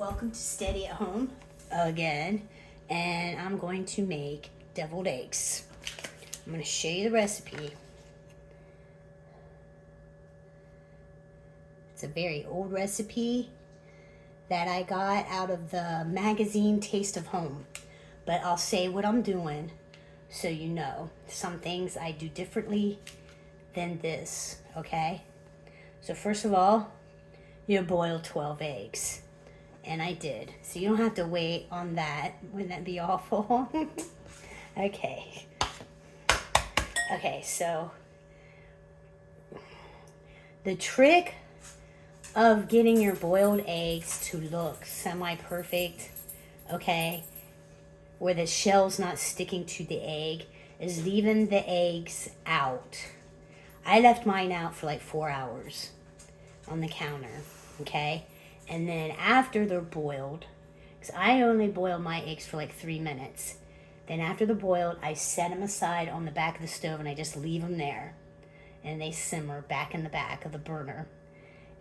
Welcome to Steady at Home again, and I'm going to make deviled eggs. I'm going to show you the recipe. It's a very old recipe that I got out of the magazine Taste of Home, but I'll say what I'm doing so you know. Some things I do differently than this, okay? So first of all, you boil 12 eggs. And I did. So you don't have to wait on that. Wouldn't that be awful? Okay. Okay, so the trick of getting your boiled eggs to look semi-perfect, okay, where the shell's not sticking to the egg, is leaving the eggs out. I left mine out for like 4 hours on the counter, okay? And then after they're boiled, because I only boil my eggs for like 3 minutes. Then after they're boiled, I set them aside on the back of the stove and I just leave them there. And they simmer back in the back of the burner.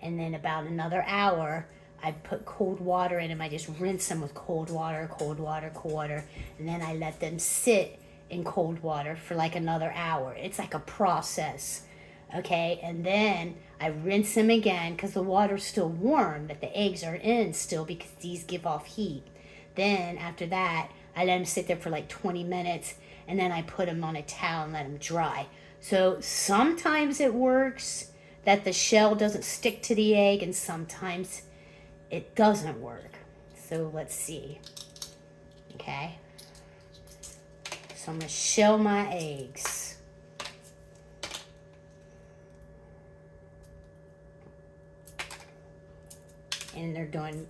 And then about another hour, I put cold water in them. I just rinse them with cold water, cold water, cold water. And then I let them sit in cold water for like another hour. It's like a process. Okay, and then I rinse them again because the water's still warm that the eggs are in still because these give off heat. Then after that, I let them sit there for like 20 minutes and then I put them on a towel and let them dry. So sometimes it works that the shell doesn't stick to the egg and sometimes it doesn't work. So let's see. Okay. So I'm going to shell my eggs. And they're doing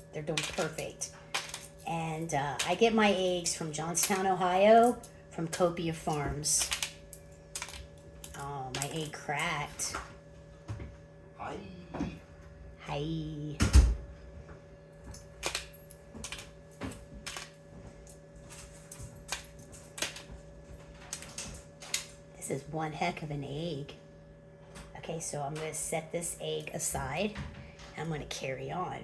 perfect. And I get my eggs from Johnstown, Ohio, from Copia Farms. Oh, my egg cracked. Hi. Hi. This is one heck of an egg. Okay, so I'm going to set this egg aside. I'm going to carry on.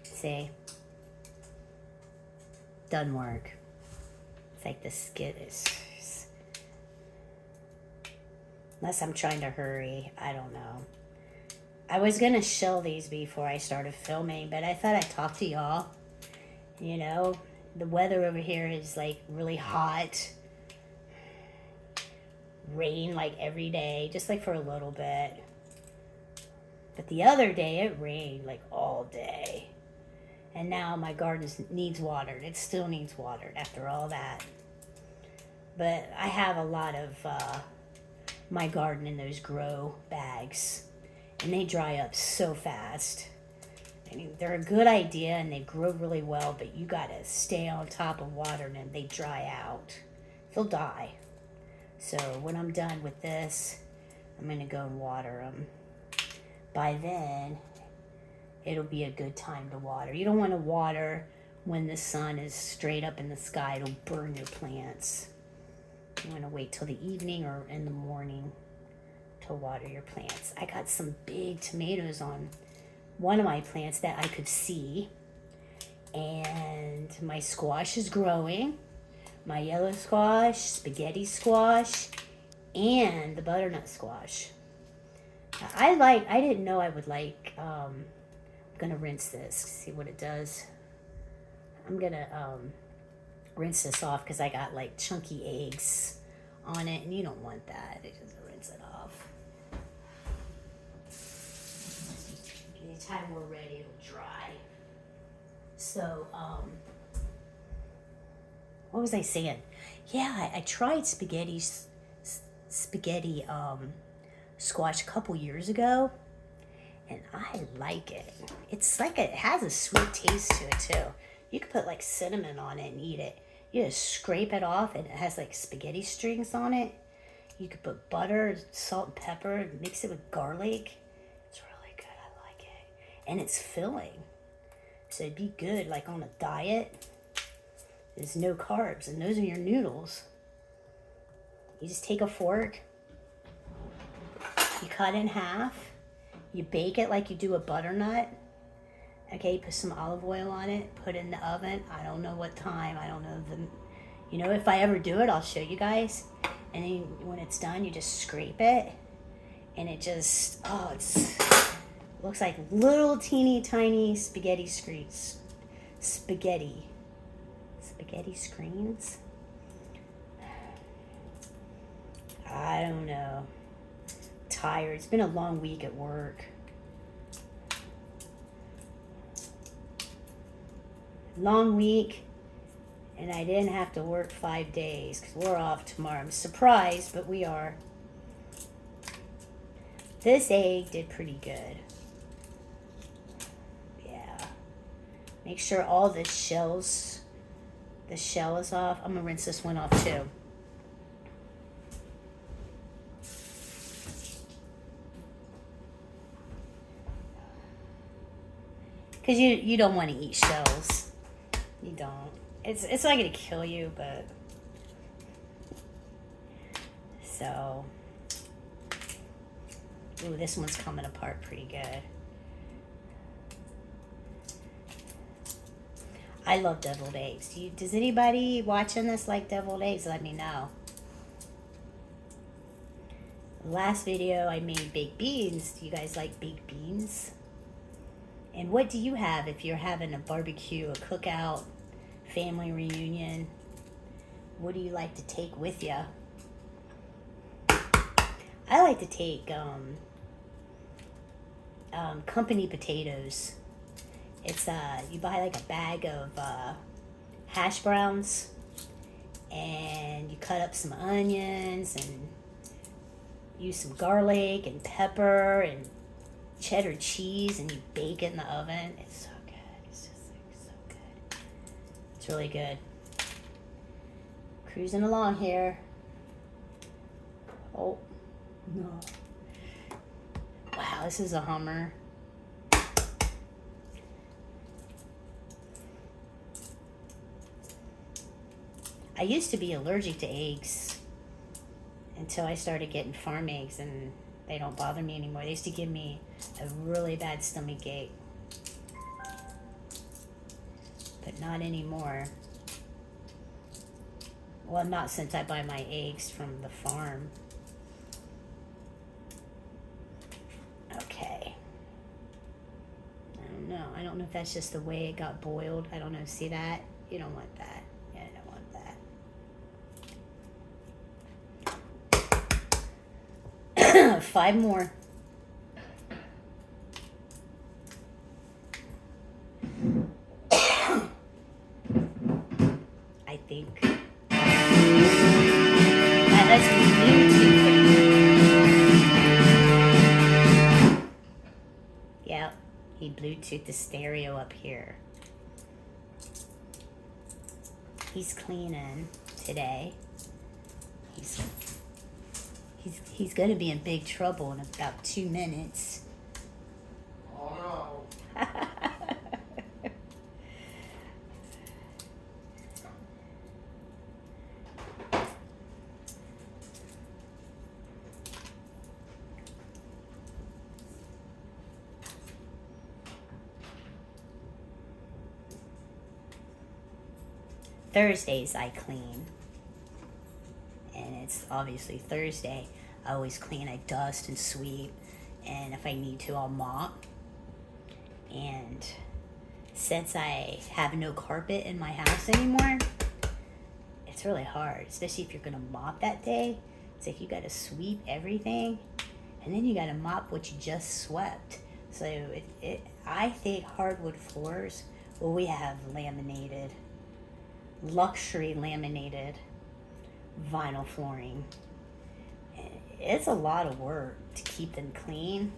See? Doesn't work. It's like the skid is... Unless I'm trying to hurry. I don't know. I was going to shell these before I started filming, but I thought I'd talk to y'all. You know, the weather over here is like really hot. Rain like every day, just like for a little bit. But the other day it rained like all day. And now my garden needs watered. It still needs watered after all that. But I have a lot of my garden in those grow bags. And they dry up so fast. I mean, they're a good idea and they grow really well, but you gotta stay on top of watering them. They dry out. They'll die. So when I'm done with this, I'm gonna go and water them. By then, it'll be a good time to water. You don't want to water when the sun is straight up in the sky. It'll burn your plants. You want to wait till the evening or in the morning to water your plants. I got some big tomatoes on one of my plants that I could see. And my squash is growing. My yellow squash, spaghetti squash, and the butternut squash. I didn't know I would like, I'm going to rinse this, see what it does. I'm going to rinse this off because I got like chunky eggs on it, and you don't want that. Just rinse it off. Anytime we're ready, it'll dry. So, what was I saying? Yeah, I tried spaghetti squash a couple years ago, and I like it. It's like it has a sweet taste to it too. You could put like cinnamon on it and eat it. You just scrape it off, and it has like spaghetti strings on it. You could put butter, salt, and pepper, and mix it with garlic. It's really good. I like it, and it's filling. So it'd be good, like on a diet. There's no carbs, and those are your noodles. You just take a fork, you cut in half, you bake it like you do a butternut. Okay, you put some olive oil on it, put it in the oven. I don't know what time. I don't know if I ever do it, I'll show you guys. And then when it's done, you just scrape it, and it just, looks like little teeny tiny spaghetti screens. Spaghetti screens. I don't know. Tired. It's been a long week at work. Long week, and I didn't have to work 5 days because we're off tomorrow. I'm surprised, but we are. This egg did pretty good. Yeah. Make sure all the shell is off. I'm gonna rinse this one off too. Because you don't want to eat shells. You don't. It's not gonna kill you, but so. Ooh, this one's coming apart pretty good. I love deviled eggs. Does anybody watching this like deviled eggs? Let me know. Last video I made baked beans. Do you guys like baked beans? And what do you have if you're having a barbecue, a cookout, family reunion? What do you like to take with you? I like to take company potatoes. It's you buy like a bag of hash browns, and you cut up some onions and use some garlic and pepper and cheddar cheese, and you bake it in the oven. It's so good. It's just like so good. It's really good. Cruising along here. Oh no. Wow, this is a Hummer. I used to be allergic to eggs until I started getting farm eggs, and they don't bother me anymore. They used to give me a really bad stomach ache, but not anymore. Well, not since I buy my eggs from the farm. Okay. I don't know if that's just the way it got boiled. I don't know. See that? You don't want that. Yeah, I don't want that. 5 more. I think. My husband's Bluetooth. Yep, he Bluetoothed the stereo up here. He's cleaning today. He's going to be in big trouble in about 2 minutes. Oh no. Thursdays I clean, and it's obviously Thursday. I always clean. I dust and sweep, and if I need to, I'll mop. And since I have no carpet in my house anymore, it's really hard, especially if you're gonna mop that day. It's like you gotta sweep everything, and then you gotta mop what you just swept. So I think hardwood floors, well, we have laminated, luxury laminated vinyl flooring. It's a lot of work to keep them clean.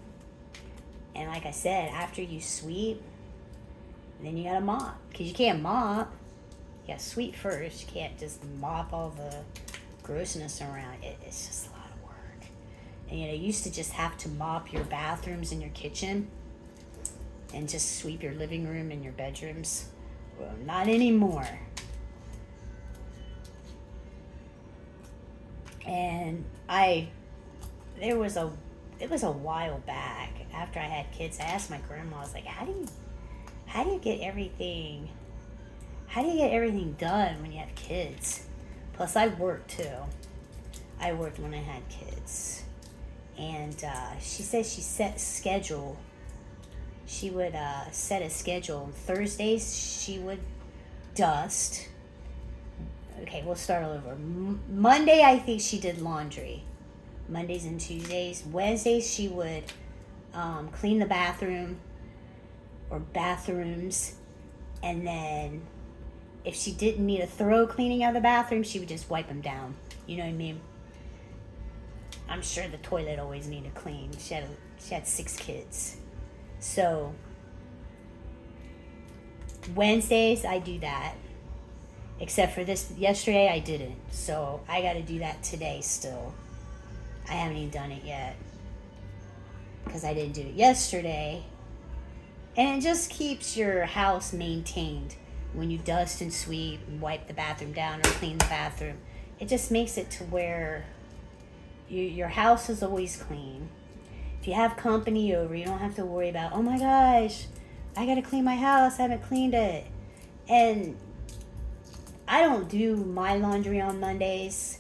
And like I said, after you sweep, then you gotta mop. Because you can't mop, you gotta sweep first. You can't just mop all the grossness around. It's just a lot of work. And you used to just have to mop your bathrooms and your kitchen. and just sweep your living room and your bedrooms. Well, not anymore. And it was a while back after I had kids. I asked my grandma, I was like, how do you get everything done when you have kids? Plus, I worked too. I worked when I had kids. And she said she set a schedule. She would set a schedule. On Thursdays, she would dust. Okay, we'll start all over. Monday, I think she did laundry. Mondays and Tuesdays. Wednesdays, she would clean the bathroom or bathrooms. And then if she didn't need a thorough cleaning of the bathroom, she would just wipe them down. You know what I mean? I'm sure the toilet always needed clean. She had 6 kids. So Wednesdays, I do that. Except for this, yesterday I didn't. So I got to do that today still. I haven't even done it yet. Because I didn't do it yesterday. And it just keeps your house maintained. When you dust and sweep and wipe the bathroom down or clean the bathroom, it just makes it to where your house is always clean. If you have company over, you don't have to worry about, oh my gosh, I gotta clean my house, I haven't cleaned it. And I don't do my laundry on Mondays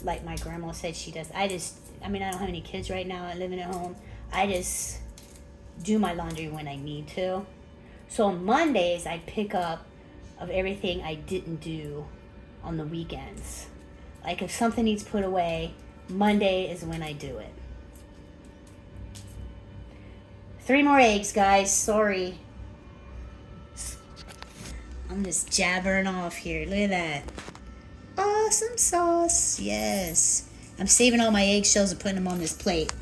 like my grandma said she does. I don't have any kids right now. I'm living at home. I just do my laundry when I need to. So on Mondays, I pick up of everything I didn't do on the weekends. Like if something needs put away, Monday is when I do it. 3 more eggs, guys. Sorry. I'm just jabbering off here. Look at that. Awesome sauce. Yes. I'm saving all my eggshells and putting them on this plate.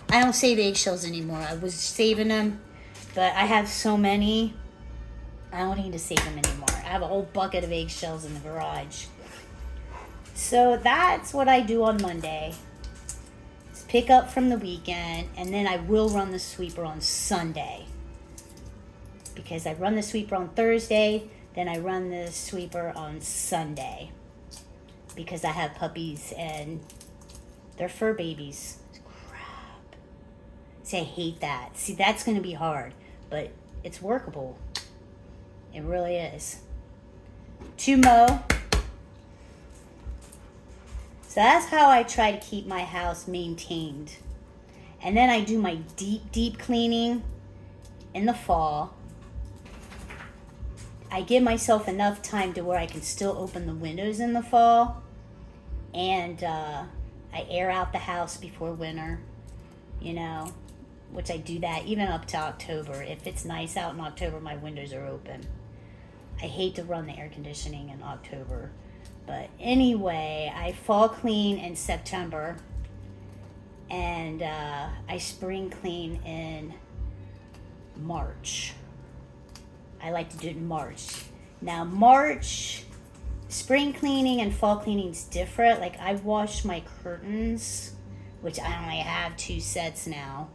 I don't save eggshells anymore. I was saving them, but I have so many, I don't need to save them anymore. I have a whole bucket of eggshells in the garage. So that's what I do on Monday. Just pick up from the weekend, and then I will run the sweeper on Sunday. Because I run the sweeper on Thursday, then I run the sweeper on Sunday. Because I have puppies and they're fur babies. Crap. See, I hate that. See, that's going to be hard, but it's workable. It really is. 2 mow. So that's how I try to keep my house maintained. And then I do my deep cleaning in the fall. I give myself enough time to where I can still open the windows in the fall. And I air out the house before winter, which I do that even up to October. If it's nice out in October, my windows are open. I hate to run the air conditioning in October. But anyway, I fall clean in September. And I spring clean in March. I like to do it in March. Now, March, spring cleaning and fall cleaning is different. Like, I wash my curtains, which I only have 2 sets now.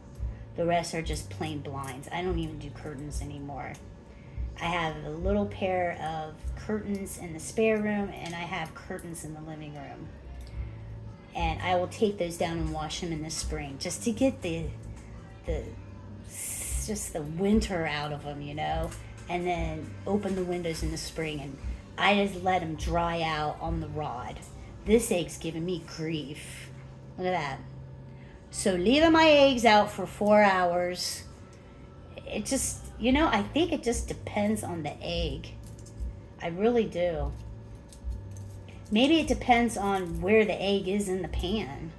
The rest are just plain blinds. I don't even do curtains anymore. I have a little pair of curtains in the spare room, and I have curtains in the living room. And I will take those down and wash them in the spring, just to get the winter out of them, and then open the windows in the spring, and I just let them dry out on the rod. This egg's giving me grief. Look at that. So leaving my eggs out for 4 hours, it just, I think it just depends on the egg. I really do. Maybe it depends on where the egg is in the pan.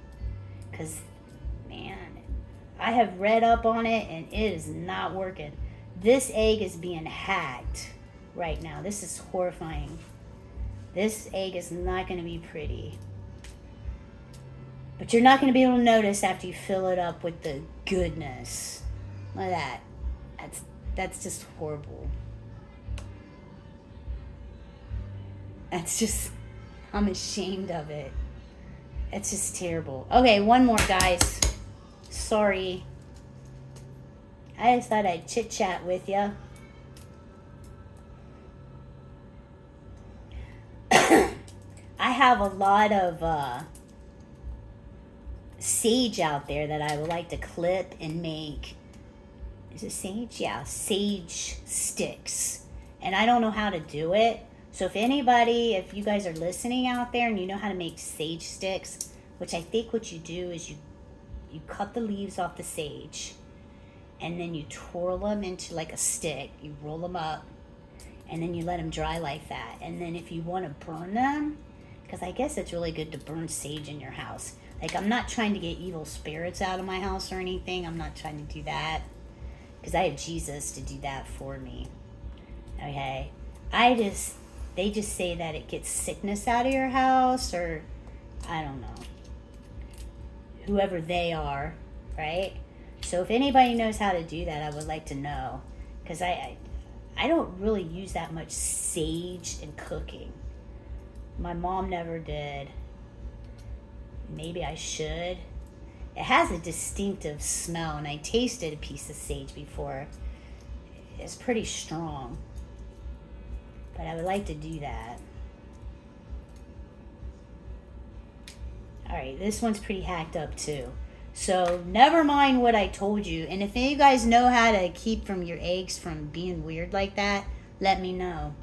Because, man, I have read up on it and it is not working. This egg is being hacked right now. This is horrifying. This egg is not going to be pretty. But you're not going to be able to notice after you fill it up with the goodness. Look at that. That's just horrible. That's just, I'm ashamed of it. It's just terrible. Okay, one more, guys. Sorry. I just thought I'd chit chat with you. I have a lot of sage out there that I would like to clip and make. Is it sage? Yeah, sage sticks. And I don't know how to do it. So if you guys are listening out there and you know how to make sage sticks, which I think what you do is you cut the leaves off the sage and then you twirl them into like a stick. You roll them up and then you let them dry like that. And then if you want to burn them, because I guess it's really good to burn sage in your house. Like, I'm not trying to get evil spirits out of my house or anything. I'm not trying to do that because I have Jesus to do that for me. Okay? They just say that it gets sickness out of your house, or I don't know. Whoever they are, right? So if anybody knows how to do that, I would like to know, because I don't really use that much sage in cooking. My mom never did. Maybe I should. It has a distinctive smell, and I tasted a piece of sage before. It's pretty strong. But I would like to do that. Alright, this one's pretty hacked up too. So never mind what I told you. And if any of you guys know how to keep from your eggs from being weird like that, let me know.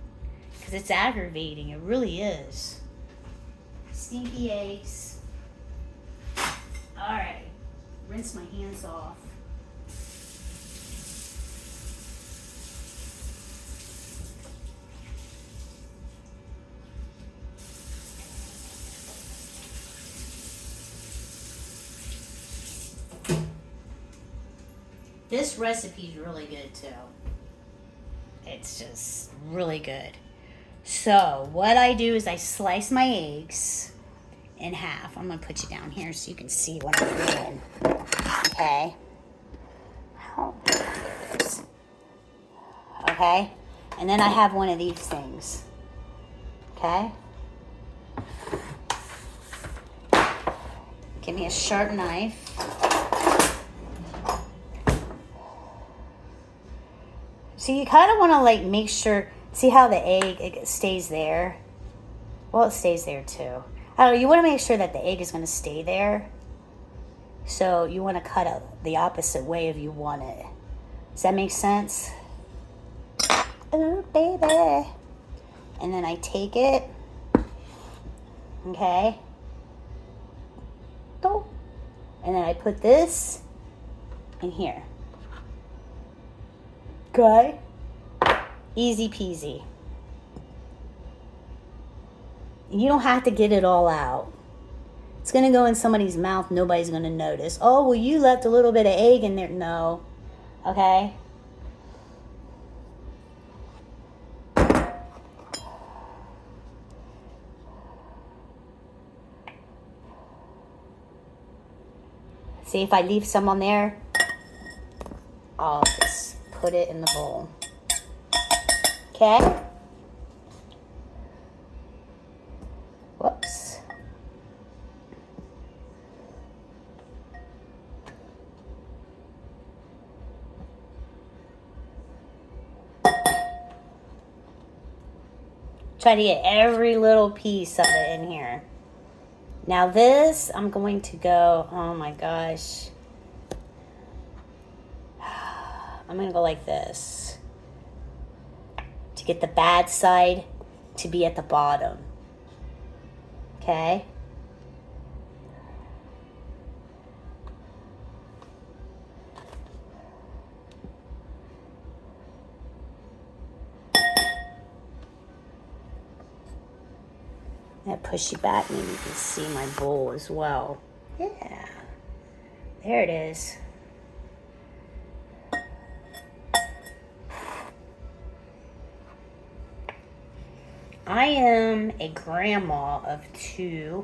Because it's aggravating. It really is. Stinky eggs. Alright. Rinse my hands off. This recipe is really good too. It's just really good. So what I do is I slice my eggs in half. I'm going to put you down here so you can see what I'm doing. Okay. Oh, there it is. Okay. And then I have one of these things. Okay. Give me a sharp knife. So you kind of want to like make sure, see how the egg it stays there? Well, it stays there too. I don't know, you want to make sure that the egg is going to stay there. So you want to cut it the opposite way if you want it. Does that make sense? Oh, baby. And then I take it. Okay. And then I put this in here. Okay. Easy peasy. You don't have to get it all out. It's going to go in somebody's mouth. Nobody's going to notice. Oh, well, you left a little bit of egg in there. No. Okay. See, if I leave some on there, I'll just put it in the bowl. Okay? Whoops. Try to get every little piece of it in here. Now this, I'm going to go, oh my gosh. I'm going to go like this. To get the bad side to be at the bottom. Okay? That push you back, maybe you can see my bowl as well. Yeah. There it is. I am a grandma of 2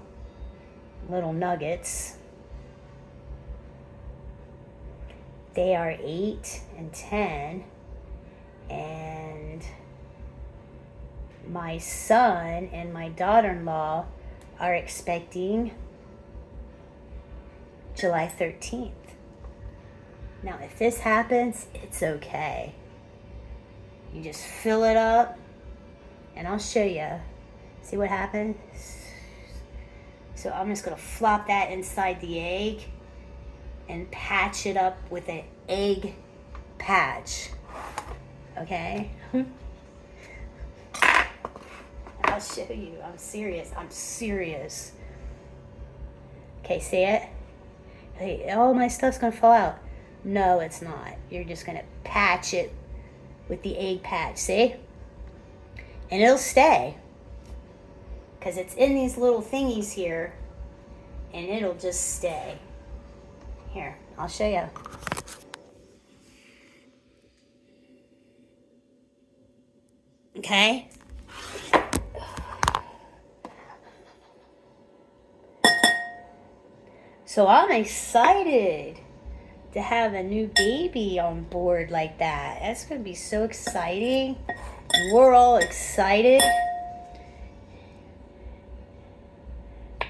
little nuggets. They are 8 and 10. And my son and my daughter-in-law are expecting July 13th. Now, if this happens, it's okay. You just fill it up, and I'll show you. See what happens? So I'm just gonna flop that inside the egg and patch it up with an egg patch. Okay? I'll show you. I'm serious. I'm serious. Okay, see it? Hey, all my stuff's gonna fall out. No, it's not. You're just gonna patch it with the egg patch, see? And it'll stay. Because it's in these little thingies here. And it'll just stay. Here, I'll show you. Okay? So I'm excited to have a new baby on board like that. That's going to be so exciting. We're all excited.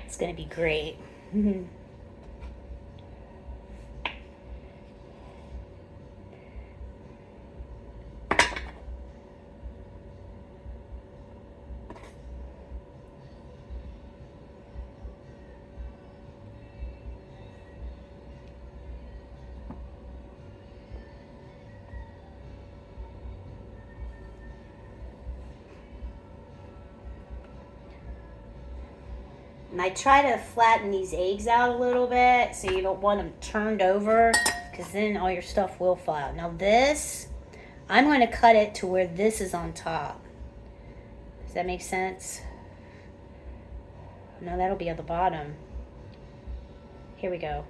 It's going to be great. And I try to flatten these eggs out a little bit so you don't want them turned over, because then all your stuff will fall out. Now this, I'm going to cut it to where this is on top. Does that make sense? No, that'll be at the bottom. Here we go.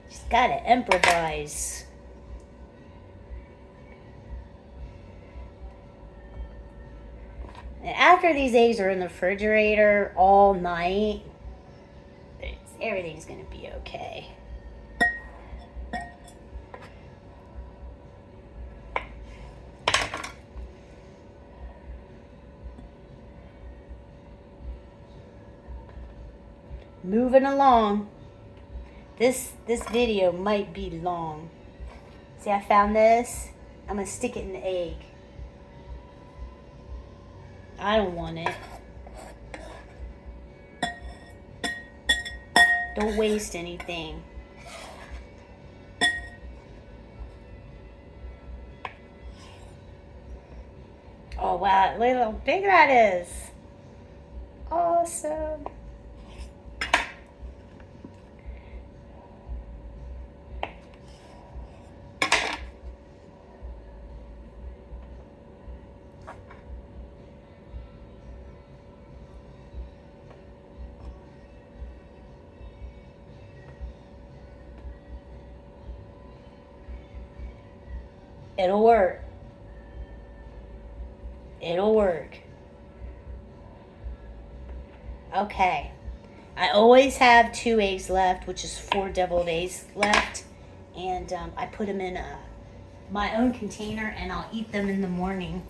Just gotta improvise. And after these eggs are in the refrigerator all night, everything's gonna be okay. Moving along. This video might be long. See, I found this. I'm gonna stick it in the egg. I don't want it. Don't waste anything. Oh wow, look how big that is. Awesome. It'll work. It'll work. Okay. I always have 2 eggs left, which is 4 deviled eggs left. And I put them in my own container, and I'll eat them in the morning.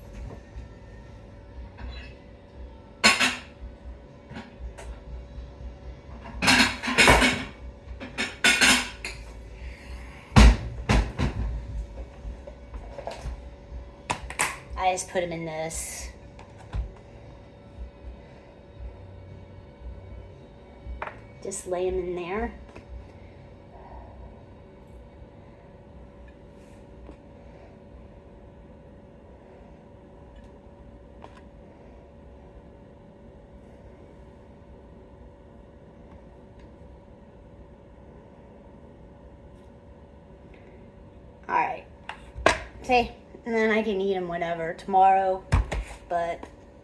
I just put them in this. Just lay them in there. All right. See? And then I can eat them whenever, tomorrow, but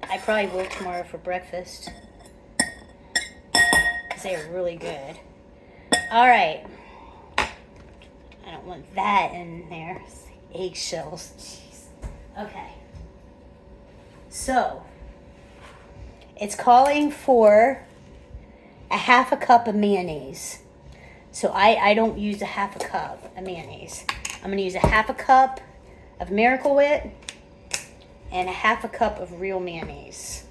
I probably will tomorrow for breakfast, because they are really good. All right. I don't want that in there. Eggshells. Jeez. Okay. So, it's calling for a 1/2 cup of mayonnaise. So I don't use a 1/2 cup of mayonnaise. I'm going to use a 1/2 cup of Miracle Whip and a 1/2 cup of real mayonnaise.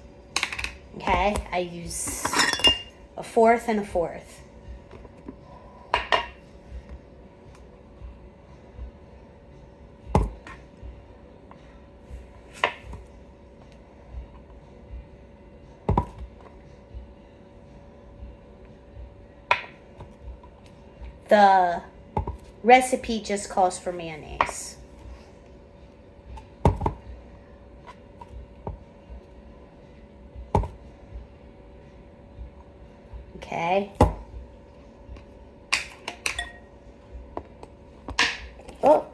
Okay, I use a 1/4 and a 1/4. The recipe just calls for mayonnaise. Okay. Oh.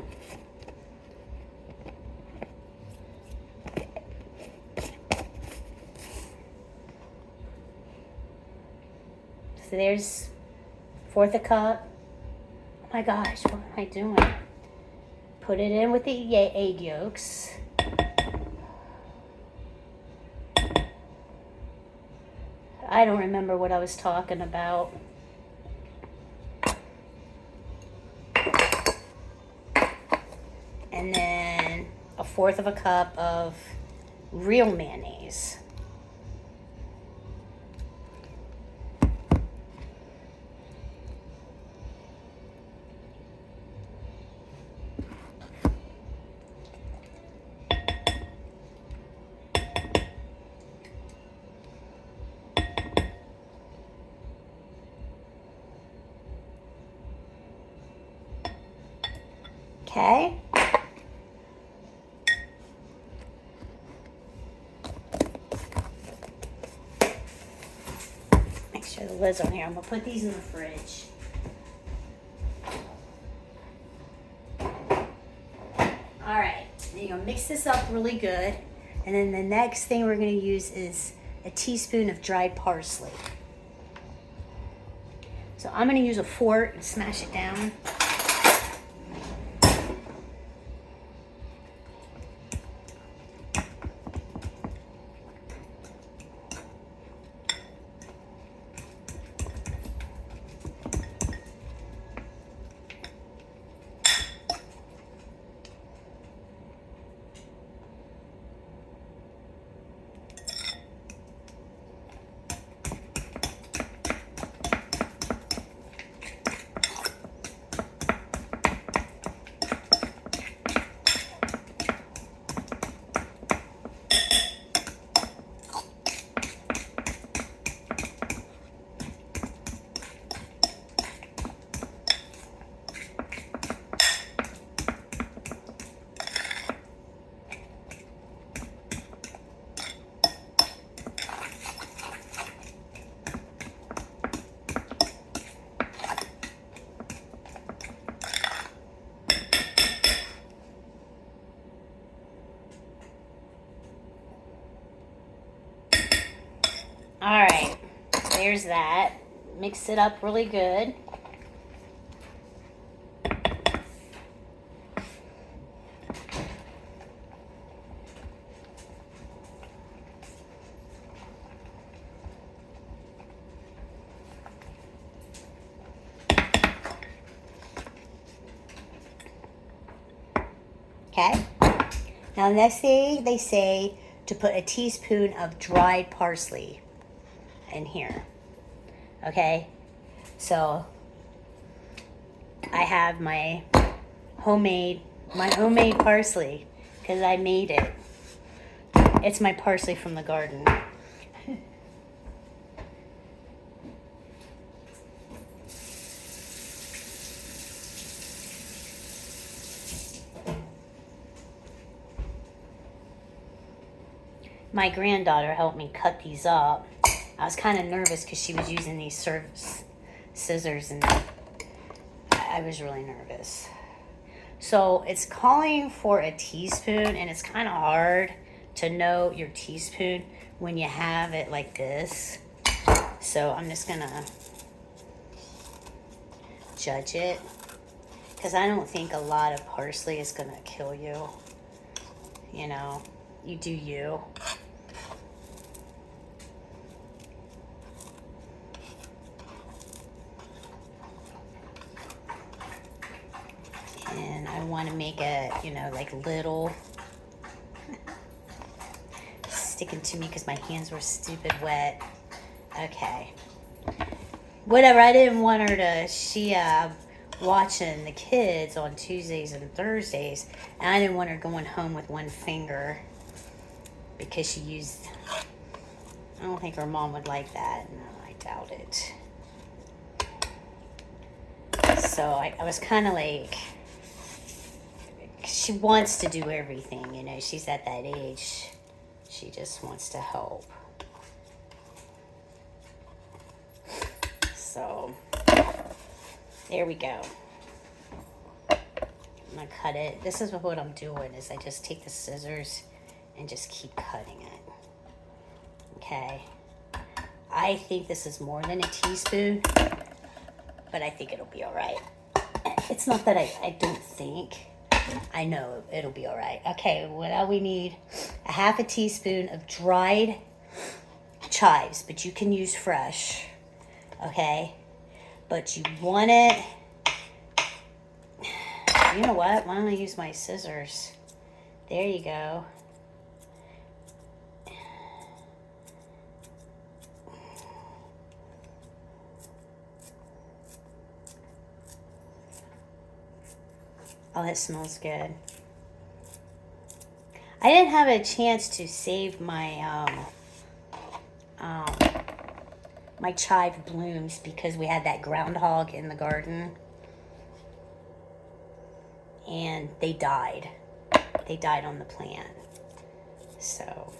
So there's 1/4 a cup. Oh my gosh, what am I doing? Put it in with the egg yolks. I don't remember what I was talking about. And then 1/4 of a cup of real mayonnaise. Okay. Make sure the lid's on here. I'm gonna put these in the fridge. All right, you're gonna mix this up really good. And then the next thing we're gonna use is a teaspoon of dried parsley. So I'm gonna use a fork and smash it down. All right, there's that. Mix it up really good. Okay. Now, the next thing they say to put a teaspoon of dried parsley in here. Okay. So I have my homemade parsley because I made it. It's my parsley from the garden. My granddaughter helped me cut these up. I was kind of nervous because she was using these scissors and I was really nervous. So it's calling for a teaspoon and it's kind of hard to know your teaspoon when you have it like this. So I'm just gonna judge it because I don't think a lot of parsley is gonna kill you. You know, you do you. And I want to make it, you know, like little. Sticking to me because my hands were stupid wet. Okay. Whatever, I didn't want her to, she watching the kids on Tuesdays and Thursdays, and I didn't want her going home with one finger because she used, I don't think her mom would like that. No, I doubt it. So I was kind of like, she wants to do everything, you know, she's at that age. She just wants to help. So, there we go. I'm gonna cut it. This is what I'm doing, is I just take the scissors and just keep cutting it. Okay. I think this is more than a teaspoon, but I think it'll be all right. It's not that I don't think. I know it'll be all right. Okay, well, now we need a half a teaspoon of dried chives, but you can use fresh. Okay? But you want it... You know what? Why don't I use my scissors? There you go. Oh, that smells good. I didn't have a chance to save my my chive blooms because we had that groundhog in the garden. And they died. They died on the plant. So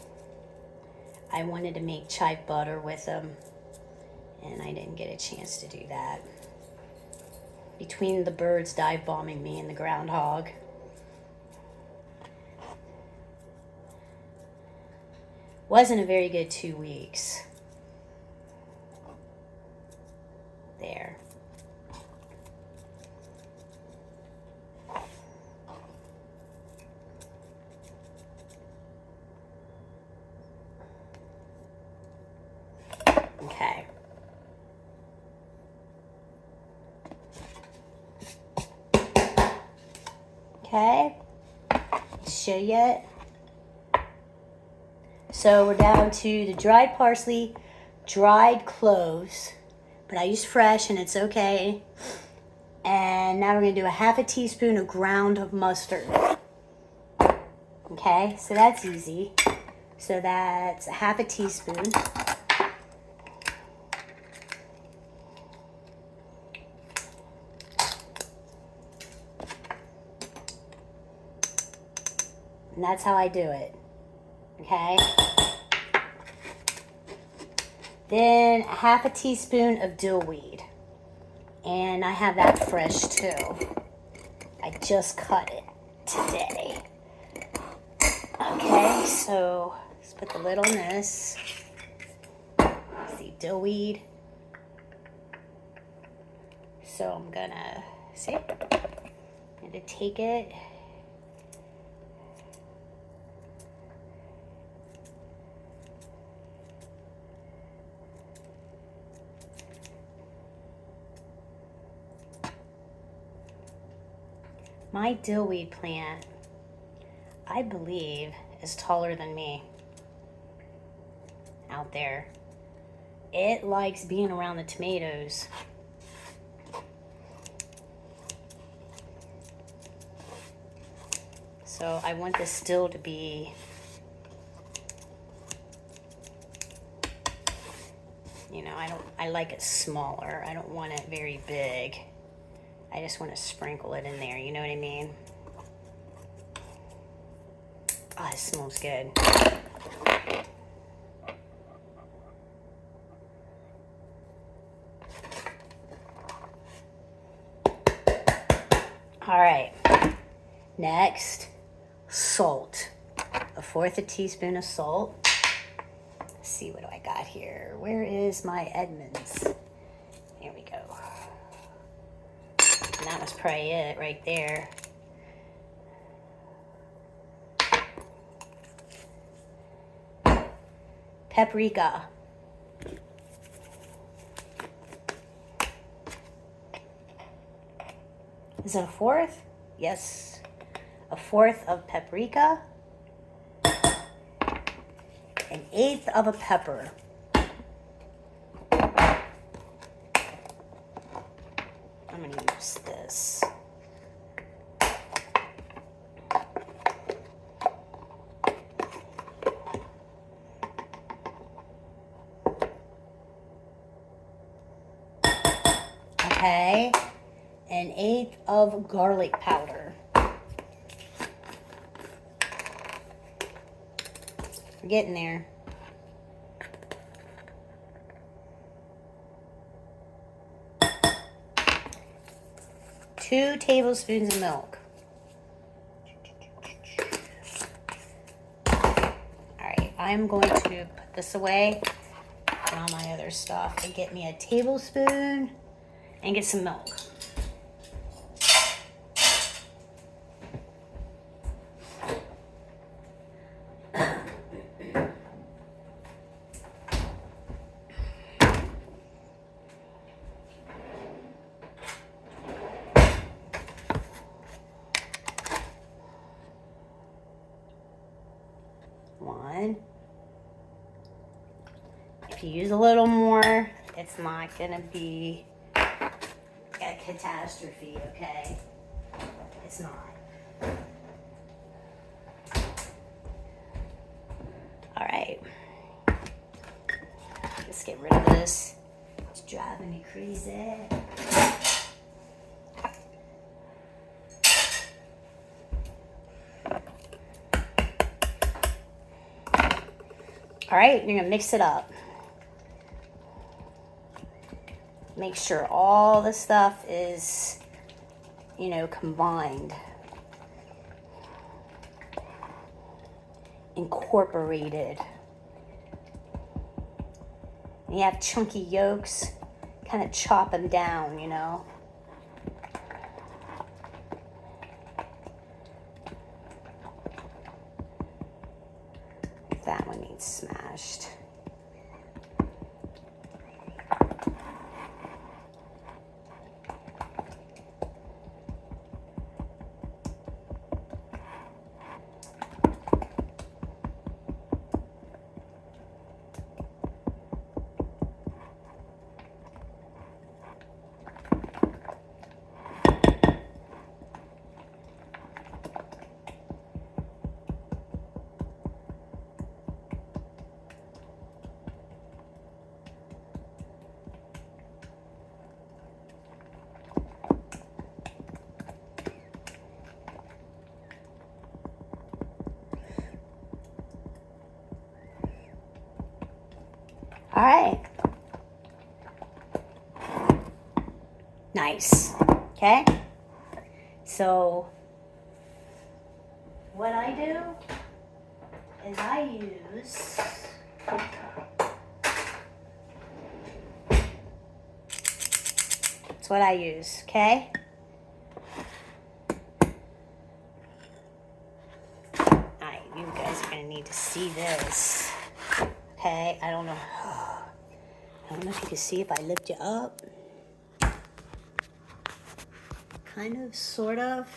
I wanted to make chive butter with them, and I didn't get a chance to do that. Between the birds dive bombing me and the groundhog. Wasn't a very good 2 weeks. There. Okay. Okay. Show you it. So we're down to the dried parsley, dried cloves, but I use fresh and it's okay. And now we're going to do a half a teaspoon of ground mustard. Okay, so that's easy. So that's a half a teaspoon. And that's how I do it. Okay. Then a half a teaspoon of dill weed. And I have that fresh too. I just cut it today. Okay, so let's put the lid on this. See, dill weed. So I'm gonna take it. My dillweed plant, I believe, is taller than me out there. It likes being around the tomatoes. So I want this still to be, you know, I like it smaller. I don't want it very big. I just want to sprinkle it in there, you know what I mean? Oh, it smells good. All right, next, salt. A fourth a teaspoon of salt. Let's see, what do I got here? Where is my Edmonds? There we go. And that was probably it right there. Paprika. Is it a fourth? Yes. A fourth of paprika. An eighth of a pepper. I'm going to use this. Okay. 1/8 of garlic powder. We're getting there. 2 tablespoons of milk. Alright, I'm going to put this away and all my other stuff and get me a tablespoon and get some milk. One. If you use a little more, it's not gonna be a catastrophe, okay? It's not. All right. Let's get rid of this. It's driving me crazy. All right, you're gonna mix it up. Make sure all the stuff is, you know, combined. Incorporated. You have chunky yolks, kind of chop them down, you know. That one needs smashed. All right. Nice. Okay. So what I do is I use that's what I use, okay? Alright, you guys are gonna need to see this. Okay, I don't know if you can see if I lift you up. Kind of, sort of.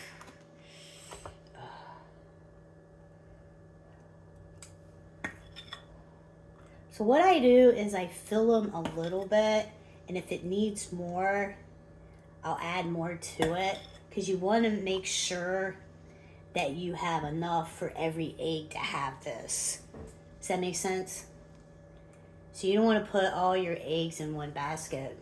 So what I do is I fill them a little bit, and if it needs more, I'll add more to it, because you want to make sure that you have enough for every egg to have this. Does that make sense? So you don't want to put all your eggs in one basket.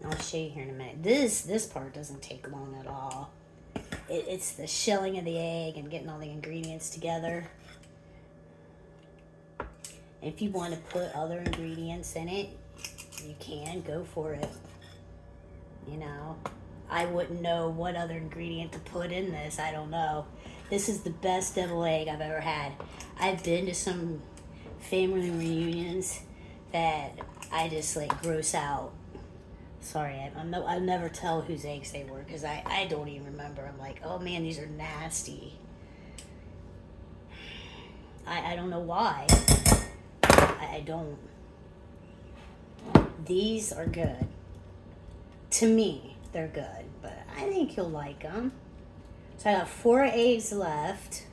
I'll show you here in a minute. This part doesn't take long at all. It's the shelling of the egg and getting all the ingredients together. If you want to put other ingredients in it, you can go for it. You know, I wouldn't know what other ingredient to put in this. I don't know. This is the best deviled egg I've ever had. I've been to some family reunions that I just like gross out. Sorry, I'll never tell whose eggs they were, because I don't even remember. I'm like, oh man, these are nasty. I don't know why. I don't. These are good. To me, they're good, but I think you'll like them. So I got 4 eggs left.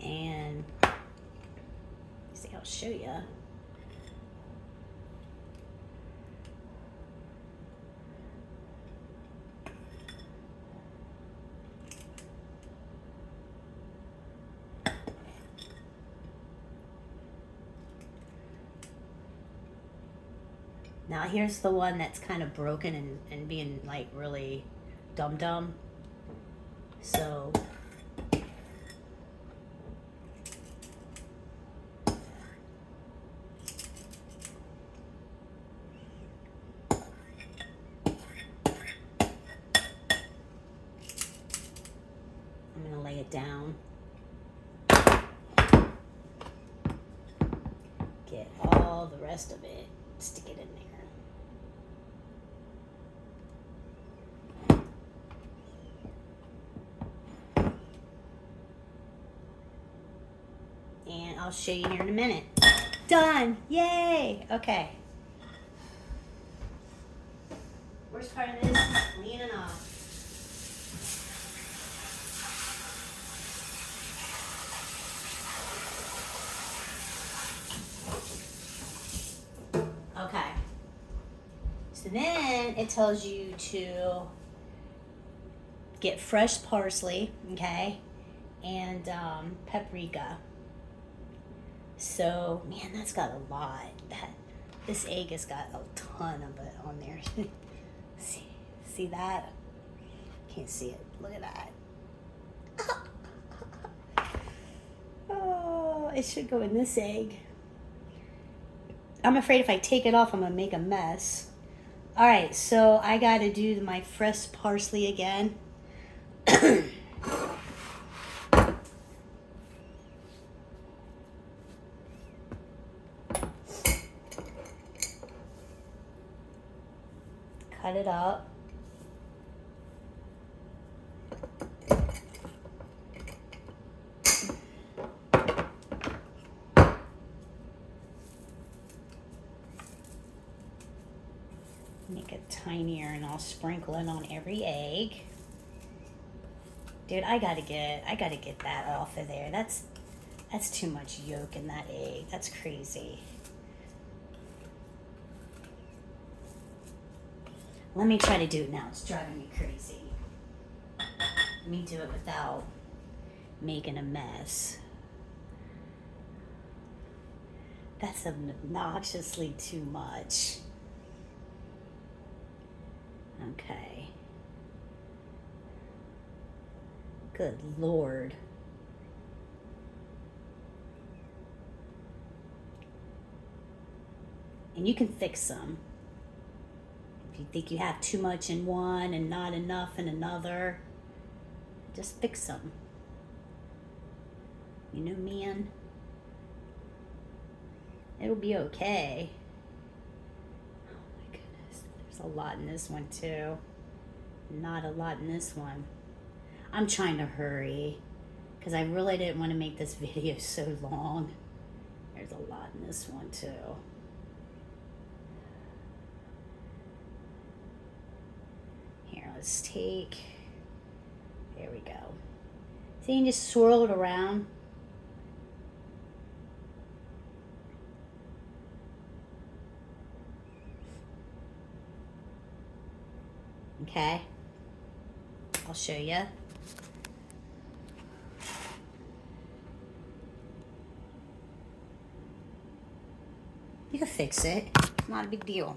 And see, I'll show you. Now here's the one that's kind of broken and being like really dumb. So I'm gonna lay it down. Get all the rest of it, stick it in there. And I'll show you here in a minute. Done! Yay! Okay. Worst part of this, cleaning off. Okay. So then it tells you to get fresh parsley, okay, and paprika. So, man, that's got a lot. This egg has got a ton of it on there. see that? Can't see it. Look at that. Oh, it should go in this egg. I'm afraid if I take it off, I'm gonna make a mess. All right, so I gotta do my fresh parsley again. Cut it up. Make it tinier and I'll sprinkle it on every egg. Dude, I gotta get that off of there. That's too much yolk in that egg. That's crazy. Let me try to do it now. It's driving me crazy. Let me do it without making a mess. That's obnoxiously too much. Okay. Good Lord. And you can fix them. If you think you have too much in one and not enough in another, just fix them. You know, man, it'll be okay. Oh my goodness, there's a lot in this one too. Not a lot in this one. I'm trying to hurry because I really didn't want to make this video so long. There's a lot in this one too. Let's take, there we go. See, you can just swirl it around. Okay, I'll show you. You can fix it, it's not a big deal.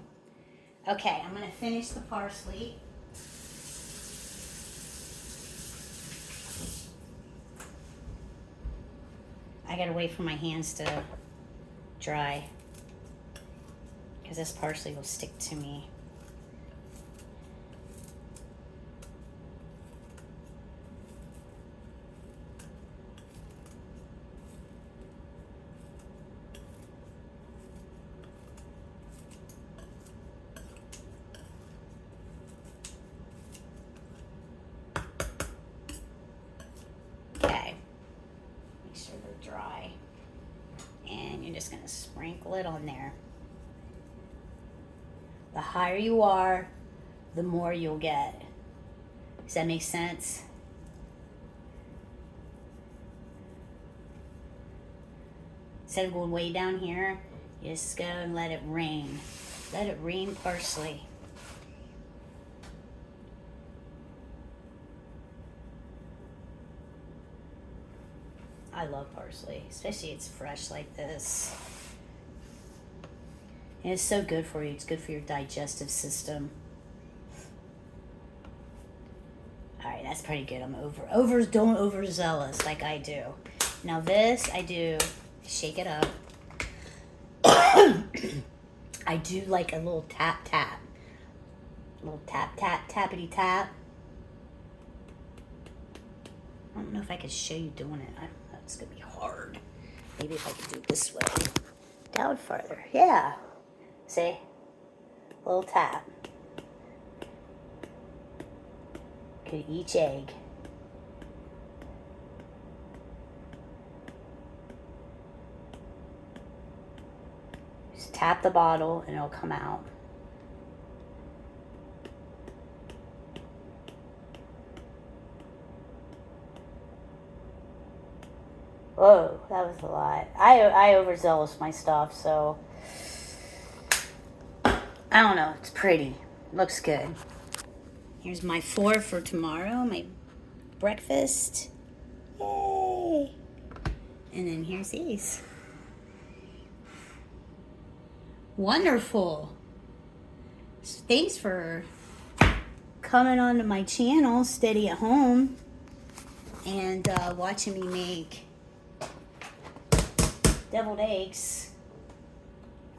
Okay, I'm gonna finish the parsley. I gotta wait for my hands to dry because this parsley will stick to me. just going to sprinkle it on there. The higher you are, the more you'll get. Does that make sense? Instead of going way down here, you just go and let it rain. Let it rain parsley. I love parsley, especially it's fresh like this. And it's so good for you. It's good for your digestive system. All right, that's pretty good. I'm don't overzealous like I do. Now this, I do shake it up. I do like a little tap. A little tap, tappity tap. I don't know if I could show you doing it. That's gonna be hard. Maybe if I could do it this way. Down further. Yeah. See? A little tap. Okay, each egg. Just tap the bottle and it'll come out. Whoa, that was a lot. I overzealous my stuff, so I don't know. It's pretty. Looks good. Here's my 4 for tomorrow, my breakfast. Yay! And then here's these. Wonderful. So thanks for coming onto my channel, Steady at Home, and watching me make deviled eggs.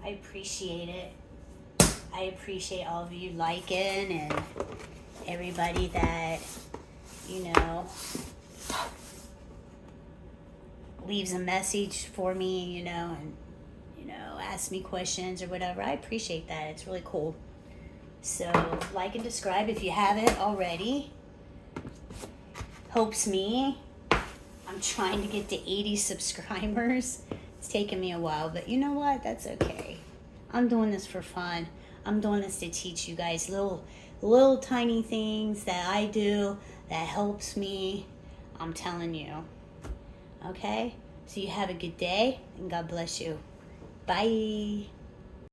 I appreciate it. I appreciate all of you liking and everybody that, leaves a message for me, and, asks me questions or whatever. I appreciate that. It's really cool. So, like and subscribe if you haven't already. Helps me. I'm trying to get to 80 subscribers. It's taken me a while, but you know what? That's okay. I'm doing this for fun. I'm doing this to teach you guys little tiny things that I do that helps me. I'm telling you. Okay? So you have a good day and God bless you. Bye.